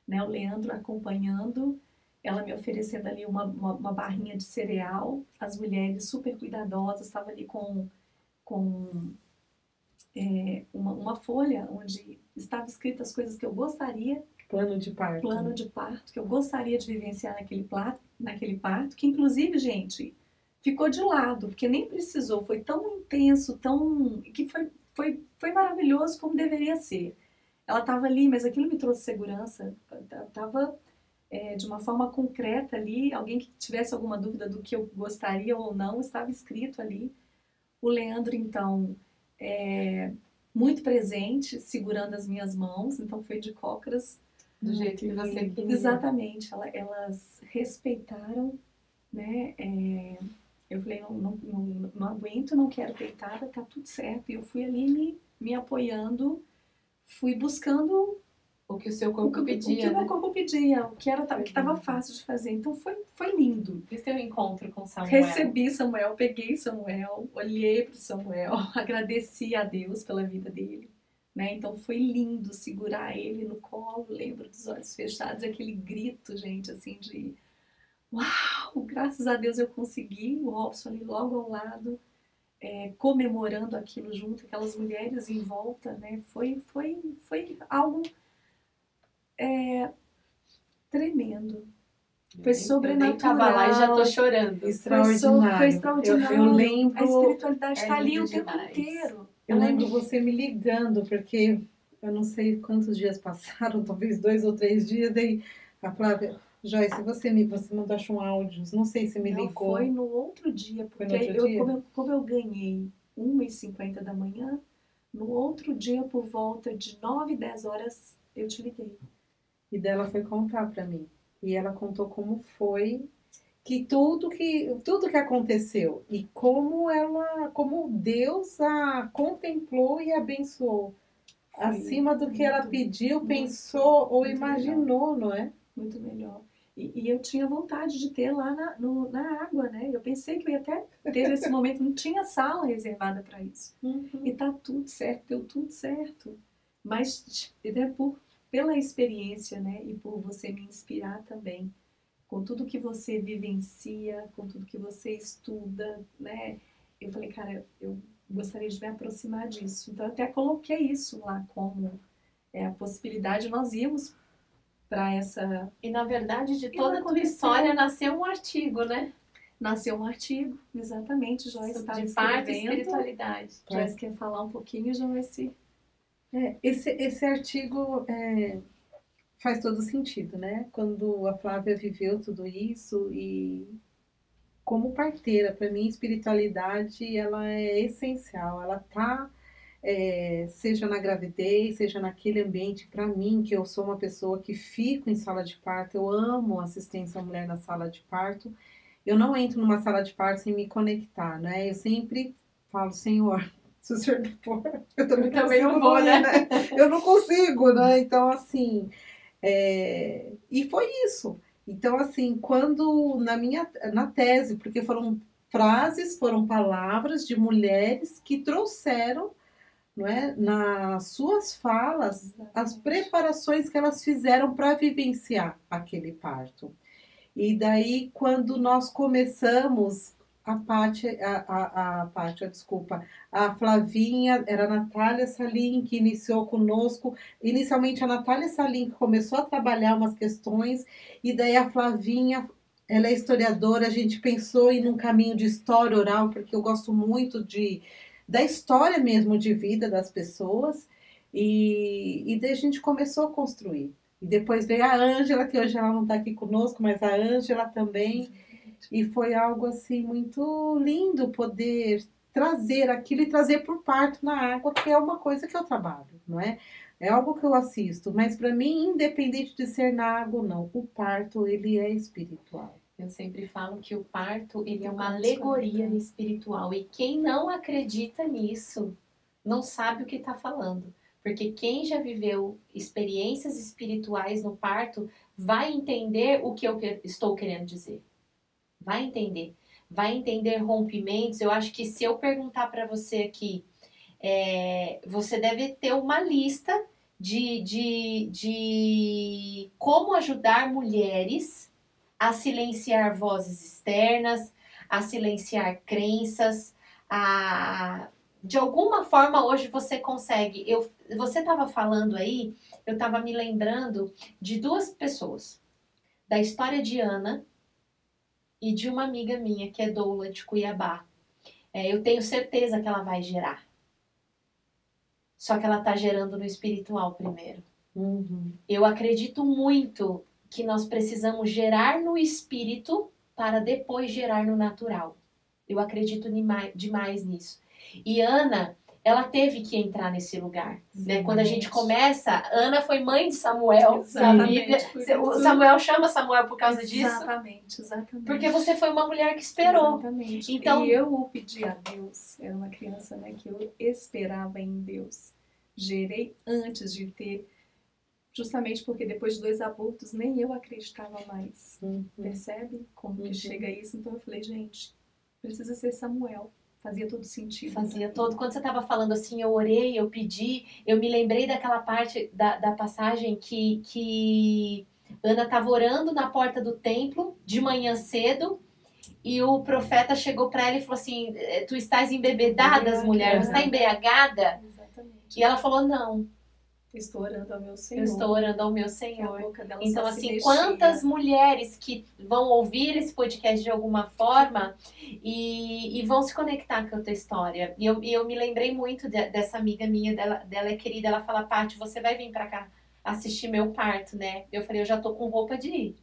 B: Né? O Leandro acompanhando, ela me oferecendo ali uma barrinha de cereal, as mulheres super cuidadosas, estavam ali com uma folha onde estava escrito as coisas que eu gostaria,
C: plano de parto,
B: que eu gostaria de vivenciar naquele parto, que inclusive, gente, ficou de lado, porque nem precisou, foi tão intenso, que foi maravilhoso como deveria ser. Ela estava ali, mas aquilo me trouxe segurança, estava de uma forma concreta ali, alguém que tivesse alguma dúvida do que eu gostaria ou não, estava escrito ali. O Leandro, então, muito presente, segurando as minhas mãos, então foi de cócoras.
A: Do jeito que você queria.
B: Exatamente, elas respeitaram, né? Eu falei, não aguento, não quero peitada, tá tudo certo. E eu fui ali me apoiando, fui buscando
A: o que o seu corpo pedia,
B: o que o meu corpo pedia, o que estava fácil de fazer. Então foi lindo.
A: E o seu encontro com Samuel?
B: Recebi Samuel, peguei Samuel, olhei para o Samuel, agradeci a Deus pela vida dele. Né? Então foi lindo segurar ele no colo, lembro dos olhos fechados, aquele grito, gente, assim de uau, graças a Deus eu consegui, o Robson ali logo ao lado, comemorando aquilo junto, aquelas mulheres em volta, né? Foi algo tremendo, Foi
A: Eu nem tava lá e já tô
B: sobrenatural.
A: chorando.
C: Extraordinário.
B: Foi extraordinário.
C: Eu lembro,
B: A espiritualidade
A: É
B: está ali
A: lindo
B: o tempo
A: demais.
B: inteiro.
C: eu lembro você me ligando, porque eu não sei quantos dias passaram, talvez 2 ou 3 dias, daí a Flávia, Joyce, você mandaste um áudio, não sei se me
B: Não,
C: ligou.
B: foi no outro dia,
C: Foi
B: porque
C: no outro dia?
B: como eu ganhei 1h50 da manhã, no outro dia, por volta de 9, 10 horas, eu te liguei.
C: E dela foi contar para mim. E ela contou como foi tudo que aconteceu e como Deus a contemplou e abençoou.
B: Foi
C: Acima do que ela
B: muito,
C: pediu,
B: muito,
C: pensou ou
B: muito
C: imaginou, não é?
B: muito melhor. E eu tinha vontade de ter lá na água, né? Eu pensei que eu ia até ter esse momento, não tinha sala reservada para isso. E tá tudo certo, deu tudo certo. Mas né, pela experiência, né? E por você me inspirar também, com tudo que você vivencia, com tudo que você estuda, né? Eu falei, cara, eu gostaria de me aproximar disso. Então, eu até coloquei isso lá como a possibilidade. Nós íamos para essa...
A: E na verdade, de
B: E
A: toda
B: não
A: a tua
B: aconteceu.
A: história nasceu um artigo, né?
B: Nasceu um artigo, exatamente, Joyce estava
A: De parto e
B: escrevendo.
A: espiritualidade.
B: Joyce quer falar um pouquinho, Joyce?
C: Esse artigo faz todo sentido, né? Quando a Flávia viveu tudo isso e como parteira, para mim, espiritualidade ela é essencial. Ela tá, seja na gravidez, seja naquele ambiente. Para mim, que eu sou uma pessoa que fico em sala de parto, eu amo assistência à mulher na sala de parto. Eu não entro numa sala de parto sem me conectar, né? Eu sempre falo, Senhor, se o Senhor não for, eu também
A: não vou,
C: ir,
A: né?
C: Eu não consigo, né? Então, assim, e foi isso. Então, assim, quando na tese, porque foram frases, foram palavras de mulheres que trouxeram, não é, nas suas falas, as preparações que elas fizeram para vivenciar aquele parto. E daí, quando nós começamos, desculpa, a Flavinha, era a Natália Salim que iniciou conosco. Inicialmente, a Natália Salim que começou a trabalhar umas questões, e daí a Flavinha, ela é historiadora, a gente pensou em um caminho de história oral, porque eu gosto muito da história mesmo de vida das pessoas, e daí a gente começou a construir. E depois veio a Ângela, que hoje ela não está aqui conosco, mas a Ângela também. E foi algo assim muito lindo poder trazer aquilo e trazer para o parto na água, que é uma coisa que eu trabalho, não é? É algo que eu assisto, mas para mim, independente de ser na água ou não, o parto ele é espiritual.
A: Eu sempre falo que o parto ele é uma alegoria espiritual e quem não acredita nisso não sabe o que está falando. Porque quem já viveu experiências espirituais no parto vai entender o que eu estou querendo dizer. Vai entender. Vai entender rompimentos. Eu acho que se eu perguntar para você aqui, você deve ter uma lista de como ajudar mulheres a silenciar vozes externas, a silenciar crenças, de alguma forma hoje você consegue. Você estava falando aí, eu estava me lembrando de duas pessoas, da história de Ana e de uma amiga minha, que é doula de Cuiabá. Eu tenho certeza que ela vai gerar. Só que ela está gerando no espiritual primeiro.
C: Uhum.
A: Eu acredito muito que nós precisamos gerar no espírito para depois gerar no natural. Eu acredito demais nisso. E Ana, ela teve que entrar nesse lugar. Né? Quando a gente começa, Ana foi mãe de Samuel.
B: Exatamente.
A: O Samuel chama Samuel por causa disso.
B: Exatamente.
A: Porque você foi uma mulher que esperou.
B: Exatamente.
A: Então,
B: e eu pedi a Deus, era uma criança, né, que eu esperava em Deus. Gerei antes de ter, justamente porque depois de 2 abortos nem eu acreditava mais. Percebe como que chega isso? Então eu falei, gente, precisa ser Samuel. Fazia todo sentido.
A: Fazia todo. Quando você estava falando assim, eu orei, eu pedi, eu me lembrei daquela parte da passagem que Ana estava orando na porta do templo de manhã cedo e o profeta chegou para ela e falou assim: tu estás embebedadas, mulher, você está embriagada?
B: Exatamente.
A: E ela falou: não,
B: Estou orando ao meu
A: Eu
B: Senhor.
A: estou orando ao meu
B: Que a
A: Senhor.
B: boca dela
A: Então,
B: só se
A: assim,
B: mexia.
A: quantas mulheres que vão ouvir esse podcast de alguma forma e vão se conectar com a tua história. E eu me lembrei muito dessa amiga minha, dela é querida, ela fala, Paty, você vai vir pra cá assistir meu parto, né? Eu falei, eu já tô com roupa de ir.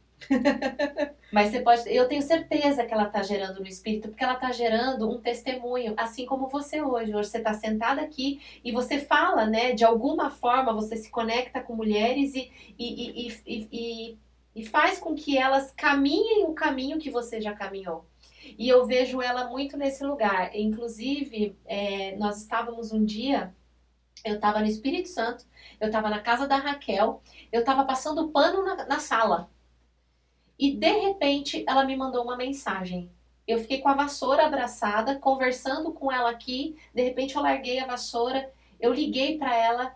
A: Mas você pode, eu tenho certeza que ela tá gerando no espírito, porque ela tá gerando um testemunho, assim como você hoje. Hoje você tá sentada aqui e você fala, né? De alguma forma você se conecta com mulheres e faz com que elas caminhem o caminho que você já caminhou. E eu vejo ela muito nesse lugar. Inclusive, nós estávamos um dia, eu estava no Espírito Santo, eu estava na casa da Raquel, eu estava passando pano na sala. E de repente ela me mandou uma mensagem. Eu fiquei com a vassoura abraçada, conversando com ela aqui. De repente eu larguei a vassoura, eu liguei para ela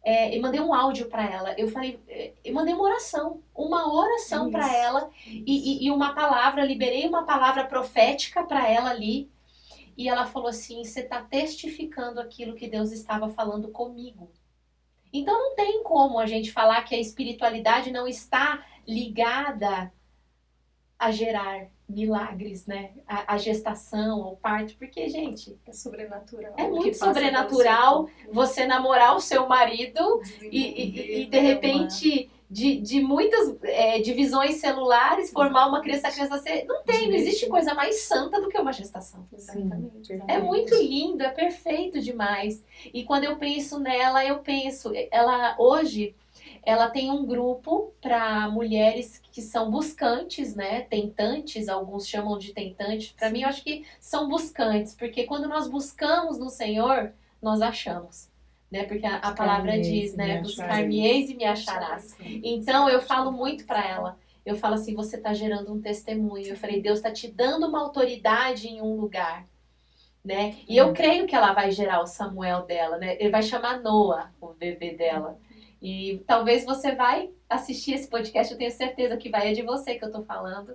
A: e mandei um áudio para ela. Eu falei, eu mandei uma oração para ela e uma palavra, liberei uma palavra profética para ela ali. E ela falou assim: você está testificando aquilo que Deus estava falando comigo. Então não tem como a gente falar que a espiritualidade não está ligada a gerar milagres, né? A gestação, o parto, porque, gente,
B: É sobrenatural.
A: é
B: O que
A: muito
B: passa
A: sobrenatural
B: pelo seu corpo.
A: você namorar o seu marido e
B: Desenvolver,
A: de
B: né,
A: repente, de muitas divisões celulares, formar uma criança, a criança ser... Não existe coisa mais santa do que uma gestação.
B: Exatamente.
A: É muito lindo, é perfeito demais. E quando eu penso nela, ela hoje, ela tem um grupo para mulheres que são buscantes, né? Tentantes, alguns chamam de tentantes. Para mim, eu acho que são buscantes, porque quando nós buscamos no Senhor, nós achamos. Né? Porque a palavra diz, né? Buscar-me-eis e me acharás. Então, eu falo muito para ela. Eu falo assim, você está gerando um testemunho. Eu falei, Deus está te dando uma autoridade em um lugar. Né? E eu creio que ela vai gerar o Samuel dela, né? Ele vai chamar Noah, o bebê dela. E talvez você vai assistir esse podcast, eu tenho certeza que vai, é de você que eu tô falando.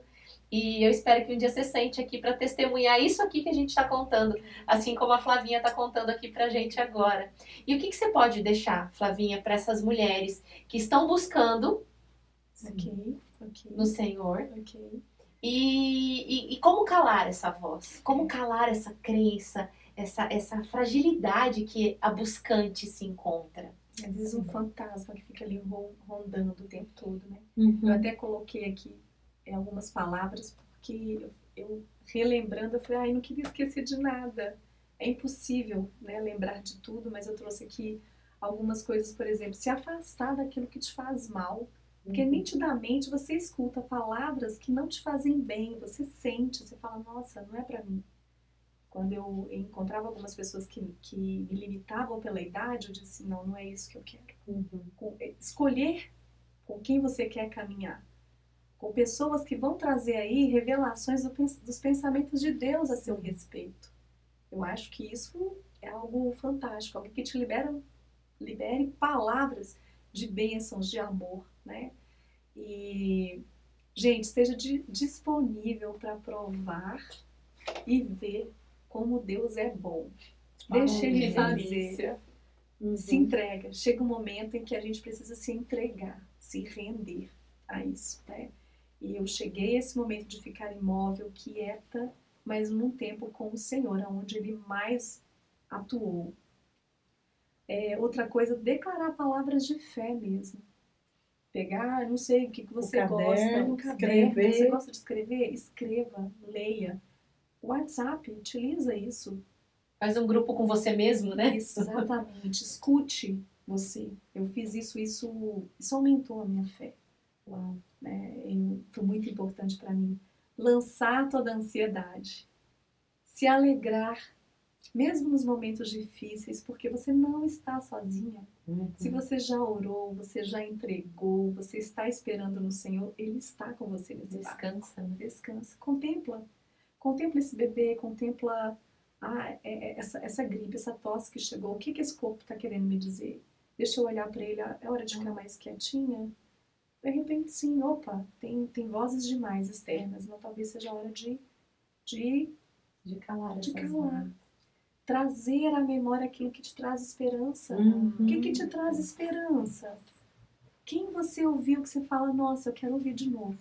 A: E eu espero que um dia você sente aqui para testemunhar isso aqui que a gente está contando, assim como a Flavinha está contando aqui pra gente agora. E o que você pode deixar, Flavinha, para essas mulheres que estão buscando no Senhor? E como calar essa voz? Como calar essa crença, essa fragilidade que a buscante se encontra?
B: Às vezes um fantasma que fica ali rondando o tempo todo, né?
C: Uhum.
B: Eu até coloquei aqui algumas palavras porque eu relembrando, eu falei, ai, não queria esquecer de nada. É impossível, né, lembrar de tudo, mas eu trouxe aqui algumas coisas, por exemplo, se afastar daquilo que te faz mal. Porque nitidamente você escuta palavras que não te fazem bem, você sente, você fala, nossa, não é pra mim. Quando eu encontrava algumas pessoas que me limitavam pela idade, eu disse, não é isso que eu quero. Escolher com quem você quer caminhar. Com pessoas que vão trazer aí revelações dos pensamentos de Deus a seu respeito. Eu acho que isso é algo fantástico, algo que te libere palavras de bênçãos, de amor, né? E, gente, esteja disponível para provar e ver como Deus é bom. Deixa Ele fazer. Se entrega. Chega um momento em que a gente precisa se entregar, se render a isso, né? E eu cheguei a esse momento de ficar imóvel, quieta, mas num tempo com o Senhor, onde Ele mais atuou. Outra coisa, declarar palavras de fé mesmo. Pegar, não sei o que você gosta, um caderno, você gosta de escrever? Escreva, leia. O WhatsApp, utiliza isso.
A: Faz um grupo com você mesmo, né?
B: Isso, exatamente. Escute você. Eu fiz isso aumentou a minha fé.
A: Uau.
B: Foi muito importante para mim. Lançar toda a ansiedade. Se alegrar, mesmo nos momentos difíceis, porque você não está sozinha. Se você já orou, você já entregou, você está esperando no Senhor, Ele está com você nesse
A: Descansa.
B: Descansa. Contempla esse bebê, contempla essa gripe, essa tosse que chegou. O que esse corpo está querendo me dizer? Deixa eu olhar para ele, é hora de ficar mais quietinha? De repente, sim, opa, tem vozes demais externas, mas talvez seja a hora de calar. trazer à memória aquilo que te traz esperança.
C: Uhum.
B: O que te traz esperança? Quem você ouviu que você fala, nossa, eu quero ouvir de novo?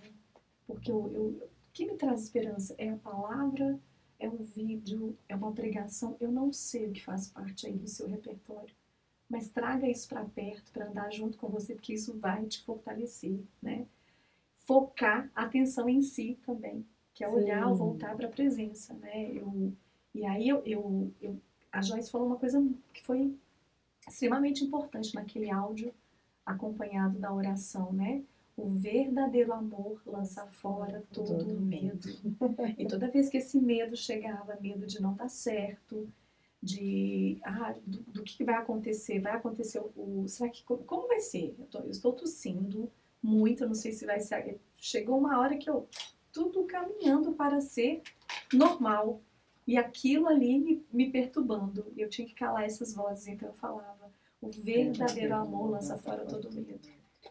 B: Porque o que me traz esperança é a palavra, é um vídeo, é uma pregação. Eu não sei o que faz parte aí do seu repertório, mas traga isso para perto, para andar junto com você, porque isso vai te fortalecer, né? Focar a atenção em si também, que é olhar ou
C: Sim.
B: voltar para a presença, né? E aí a Joyce falou uma coisa que foi extremamente importante naquele áudio acompanhado da oração, né? O verdadeiro amor lança fora todo medo. E toda vez que esse medo chegava, medo de não dar certo, do que vai acontecer? Vai acontecer será que como vai ser? Eu estou tossindo muito, eu não sei se vai ser. Chegou uma hora que tudo caminhando para ser normal e aquilo ali me perturbando. E eu tinha que calar essas vozes, então eu falava: o verdadeiro amor lança fora todo medo.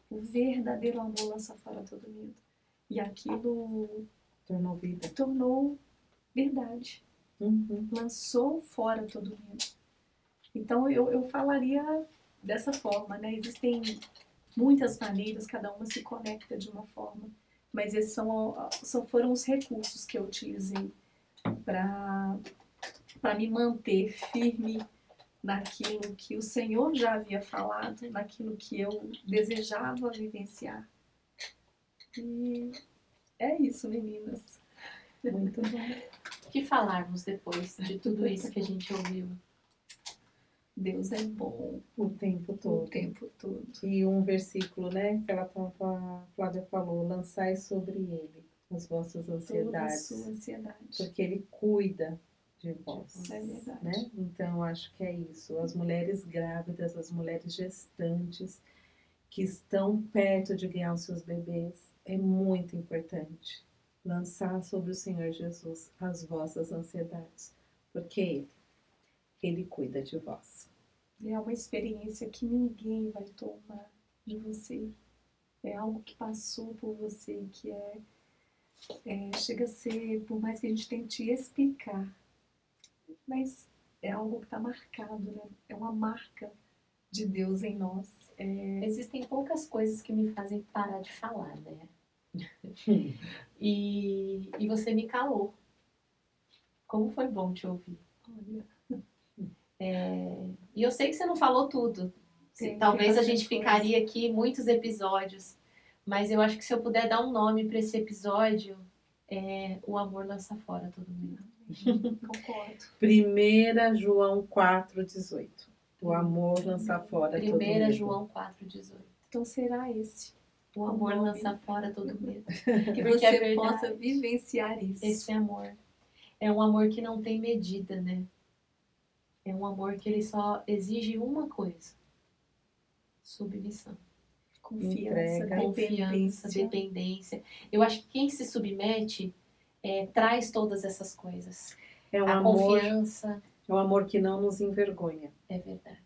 B: O verdadeiro amor lança fora todo medo. E aquilo tornou verdade.
C: Uhum.
B: Lançou fora todo medo. Então eu falaria dessa forma, né? Existem muitas maneiras, cada uma se conecta de uma forma, mas esses foram os recursos que eu utilizei para me manter firme naquilo que o Senhor já havia falado, naquilo que eu desejava vivenciar. E é isso, meninas.
C: Muito bom.
A: O que falarmos depois de tudo isso que a gente ouviu?
B: Deus é bom
C: O tempo todo.
B: o tempo todo.
C: E um versículo, né, que a Flávia falou: lançai sobre ele as vossas
B: Toda a
C: ansiedades,
B: sua ansiedade.
C: porque ele cuida de vós.
B: É verdade.
C: Né? Então, acho que é isso. As mulheres grávidas, as mulheres gestantes, que estão perto de ganhar os seus bebês, é muito importante lançar sobre o Senhor Jesus as vossas ansiedades, porque Ele cuida de vós.
B: É uma experiência que ninguém vai tomar de você. É algo que passou por você, que chega a ser, por mais que a gente tente explicar, mas é algo que está marcado, né? É uma marca de Deus em nós.
A: Existem poucas coisas que me fazem parar de falar, né? E você me calou. Como foi bom te ouvir.
B: Olha,
A: E eu sei que você não falou tudo.
B: Tem
A: Talvez a
B: bastante
A: gente ficaria aqui muitos episódios, mas eu acho que se eu puder dar um nome para esse episódio, o amor lança fora todo mundo.
B: concordo.
C: 1 João 4,18. O amor lança fora todo
A: 1
C: medo.
A: João 4,18.
B: Então será esse
A: O amor
B: nome.
A: lança fora todo medo.
B: que
A: Porque
B: você
A: é verdade.
B: possa vivenciar isso.
A: Esse amor é um amor que não tem medida, né? É um amor que ele só exige uma coisa: submissão.
B: Confiança,
C: Entrega.
A: Confiança, dependência. Eu acho que quem se submete traz todas essas coisas.
C: É um
A: A
C: amor,
A: confiança.
C: é um amor que não nos envergonha.
A: É verdade.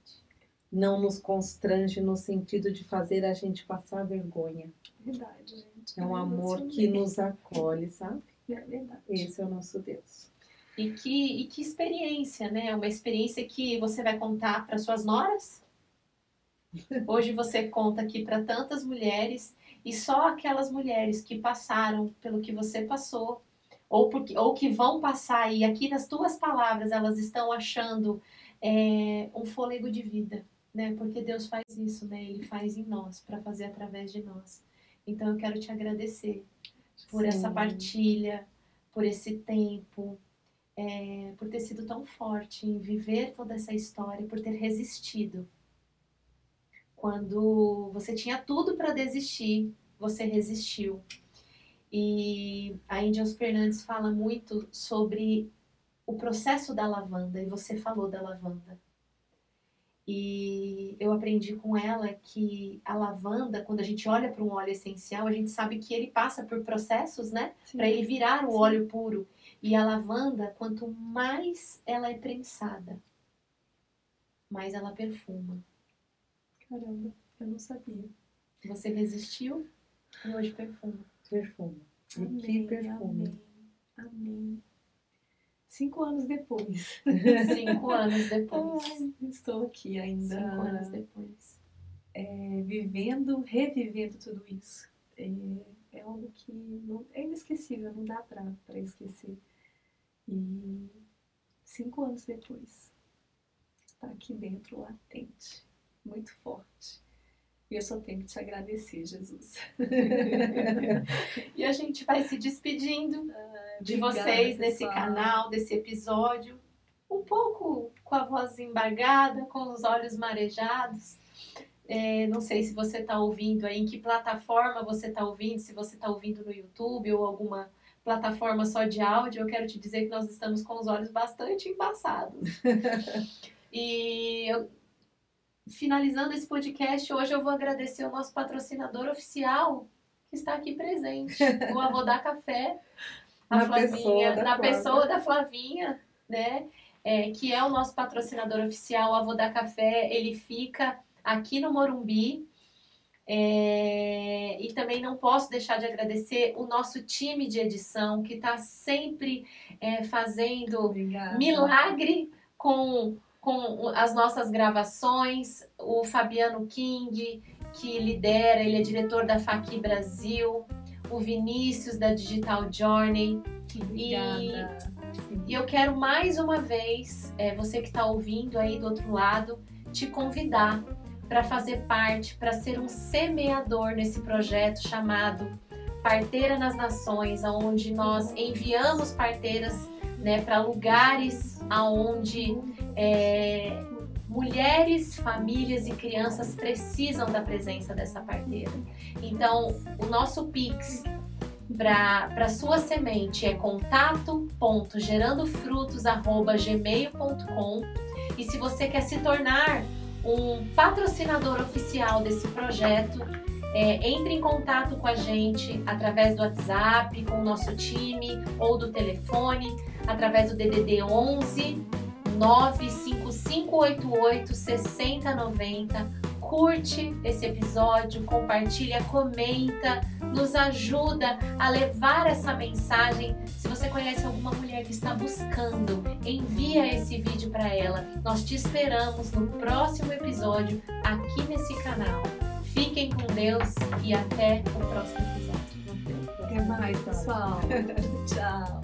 C: Não nos constrange no sentido de fazer a gente passar vergonha.
B: Verdade, gente.
C: É um
B: Ai,
C: amor
B: emocionei.
C: que nos acolhe, sabe?
B: É verdade.
C: Esse é o nosso Deus.
A: E que experiência, né? Uma experiência que você vai contar para suas noras. Hoje você conta aqui para tantas mulheres e só aquelas mulheres que passaram pelo que você passou ou que vão passar e aqui nas tuas palavras elas estão achando um fôlego de vida, né? Porque Deus faz isso, né? Ele faz em nós para fazer através de nós. Então eu quero te agradecer por
C: Sim.
A: essa partilha, por esse tempo, por ter sido tão forte em viver toda essa história, por ter resistido. Quando você tinha tudo para desistir, você resistiu. E a Índia Fernandes fala muito sobre o processo da lavanda, e você falou da lavanda. E eu aprendi com ela que a lavanda, quando a gente olha para um óleo essencial, a gente sabe que ele passa por processos, né? Para ele virar o óleo puro. E a lavanda, quanto mais ela é prensada, mais ela perfuma.
B: Caramba, eu não sabia.
A: Você resistiu e hoje perfuma.
C: Perfuma. E
B: Amém,
C: que perfume.
B: amém, amém. 5 anos depois.
A: 5 anos depois.
B: Ai, estou aqui ainda.
A: 5 anos depois.
B: Vivendo, revivendo tudo isso. É algo que é inesquecível, não dá para esquecer. E 5 anos depois, está aqui dentro, latente, muito forte. E eu só tenho que te agradecer, Jesus.
A: E a gente vai se despedindo de
B: Obrigada,
A: vocês nesse
B: pessoal.
A: canal, desse episódio. Um pouco com a voz embargada, com os olhos marejados. Não sei se você está ouvindo aí, em que plataforma você está ouvindo, se você está ouvindo no YouTube ou alguma plataforma só de áudio. Eu quero te dizer que nós estamos com os olhos bastante embaçados. E finalizando esse podcast, hoje eu vou agradecer o nosso patrocinador oficial que está aqui presente, o Avô da Café, a Flavinha, na pessoa da Flavinha, né? Que é o nosso patrocinador oficial. O Avô da Café, ele fica aqui no Morumbi. E também não posso deixar de agradecer o nosso time de edição, que está sempre fazendo
B: Obrigada.
A: milagre com as nossas gravações. O Fabiano King, que lidera, ele é diretor da Faqui Brasil. O Vinícius, da Digital Journey.
B: Obrigada.
A: E eu quero mais uma vez, você que está ouvindo aí do outro lado, te convidar para fazer parte, para ser um semeador nesse projeto chamado Parteira nas Nações, onde nós enviamos parteiras, né, para lugares onde mulheres, famílias e crianças precisam da presença dessa parteira. Então, o nosso Pix para sua semente é contato.gerandofrutos@gmail.com. E se você quer se tornar um patrocinador oficial desse projeto, entre em contato com a gente através do WhatsApp, com o nosso time, ou do telefone, através do DDD 11 95588 6090. Curte esse episódio, compartilha, comenta, nos ajuda a levar essa mensagem. Se você conhece alguma mulher que está buscando, envia esse vídeo para ela. Nós te esperamos no próximo episódio aqui nesse canal. Fiquem com Deus e até o próximo episódio.
B: Até mais, pessoal. Tchau.